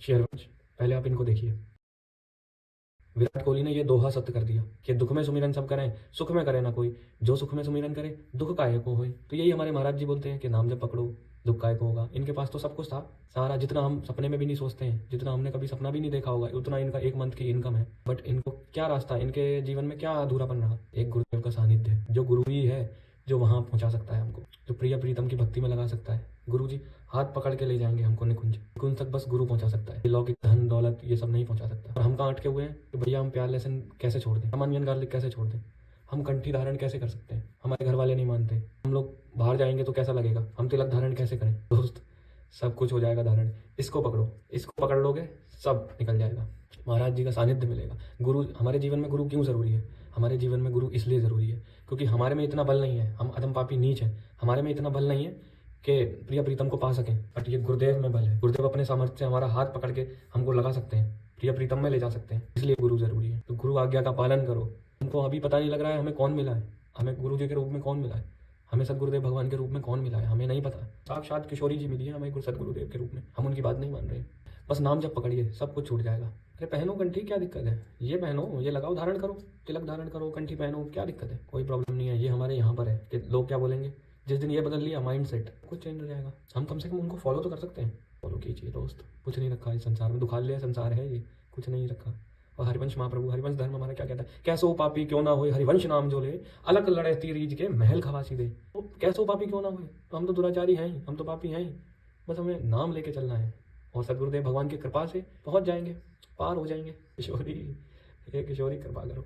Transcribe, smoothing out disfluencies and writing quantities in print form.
शेरवंश, पहले आप इनको देखिए। विराट कोहली ने ये दोहा सत्य कर दिया कि दुख में सुमिरन सब करें, सुख में करे ना कोई, जो सुख में सुमिरन करे दुख काहे को होए। तो यही हमारे महाराज जी बोलते हैं कि नाम जब पकड़ो दुख काहे को होगा। इनके पास तो सब कुछ था, सारा, जितना हम सपने में भी नहीं सोचते हैं, जितना हमने कभी सपना भी नहीं देखा होगा, उतना इनका एक मंथ की इनकम है। बट इनको क्या रास्ता, इनके जीवन में क्या अधूरापन रहा? एक गुरुदेव का सानिध्य, जो गुरु ही है जो वहाँ पहुँचा सकता है हमको, जो प्रिय प्रीतम की भक्ति में लगा सकता है। गुरु जी हाथ पकड़ के ले जाएंगे हमको निकुंज, निकुंज तक बस गुरु पहुंचा सकता है। लौकिक धन दौलत ये सब नहीं पहुंचा सकता। और हम कहाँ अटके हुए हैं कि भैया हम प्यार लेसन कैसे छोड़ दें, हम अनियन गार्लिक कैसे छोड़ दें, हम कंठी धारण कैसे कर सकते हैं, हमारे घर वाले नहीं मानते, हम लोग बाहर जाएंगे तो कैसा लगेगा, हम तिलक धारण कैसे करें। दोस्त सब कुछ हो जाएगा धारण, इसको पकड़ो, इसको पकड़ लोगे सब निकल जाएगा, महाराज जी का सानिध्य मिलेगा। गुरु, हमारे जीवन में गुरु क्यों ज़रूरी है? हमारे जीवन में गुरु इसलिए ज़रूरी है क्योंकि हमारे में इतना बल नहीं है, हम अधम पापी नीच हैं, हमारे में इतना बल नहीं है कि प्रिय प्रीतम को पा सकें। बट ये गुरुदेव में बल है, गुरुदेव अपने सामर्थ्य से हमारा हाथ पकड़ के हमको लगा सकते हैं, प्रिय प्रीतम में ले जा सकते हैं, इसलिए गुरु ज़रूरी है। तो गुरु आज्ञा का पालन करो। हमको अभी पता नहीं लग रहा है हमें कौन मिला है, हमें गुरु जी के रूप में कौन मिला है, हमें सदगुरुदेव भगवान के रूप में कौन मिला है, हमें नहीं पता। साक्षात किशोरी जी मिली है हमें सदगुरुदेव के रूप में, हम उनकी बात नहीं मान रहे। बस नाम जब पकड़िए सब कुछ छूट जाएगा। अरे पहनो कंठी, क्या दिक्कत है, ये पहनो, ये लगाओ, धारण करो, तिलक धारण करो, कंठी पहनो, क्या दिक्कत है, कोई प्रॉब्लम नहीं है। ये हमारे यहाँ पर है कि लोग क्या बोलेंगे, जिस दिन ये बदल लिया माइंड सेट, कुछ चेंज हो जाएगा। हम कम से कम उनको फॉलो तो कर सकते हैं। फॉलो कीजिए दोस्त, कुछ नहीं रखा इस संसार में, दुखालय संसार है ये, कुछ नहीं रखा। और हरिवंश महाप्रभु, हरिवंश धर्म हमारा क्या कहता है, कैसो पापी क्यों ना हो हरिवंश नाम जो ले, अलग लड़े तीरीज के महल खवासी दे। तो कैसो पापी क्यों ना हो, तो हम तो दुराचारी हैं ही, हम तो पापी हैं ही, बस हमें नाम लेके चलना है और सदगुरुदेव भगवान की कृपा से पहुंच जाएंगे, पार हो जाएंगे। किशोरी, ये किशोरी कृपा करो।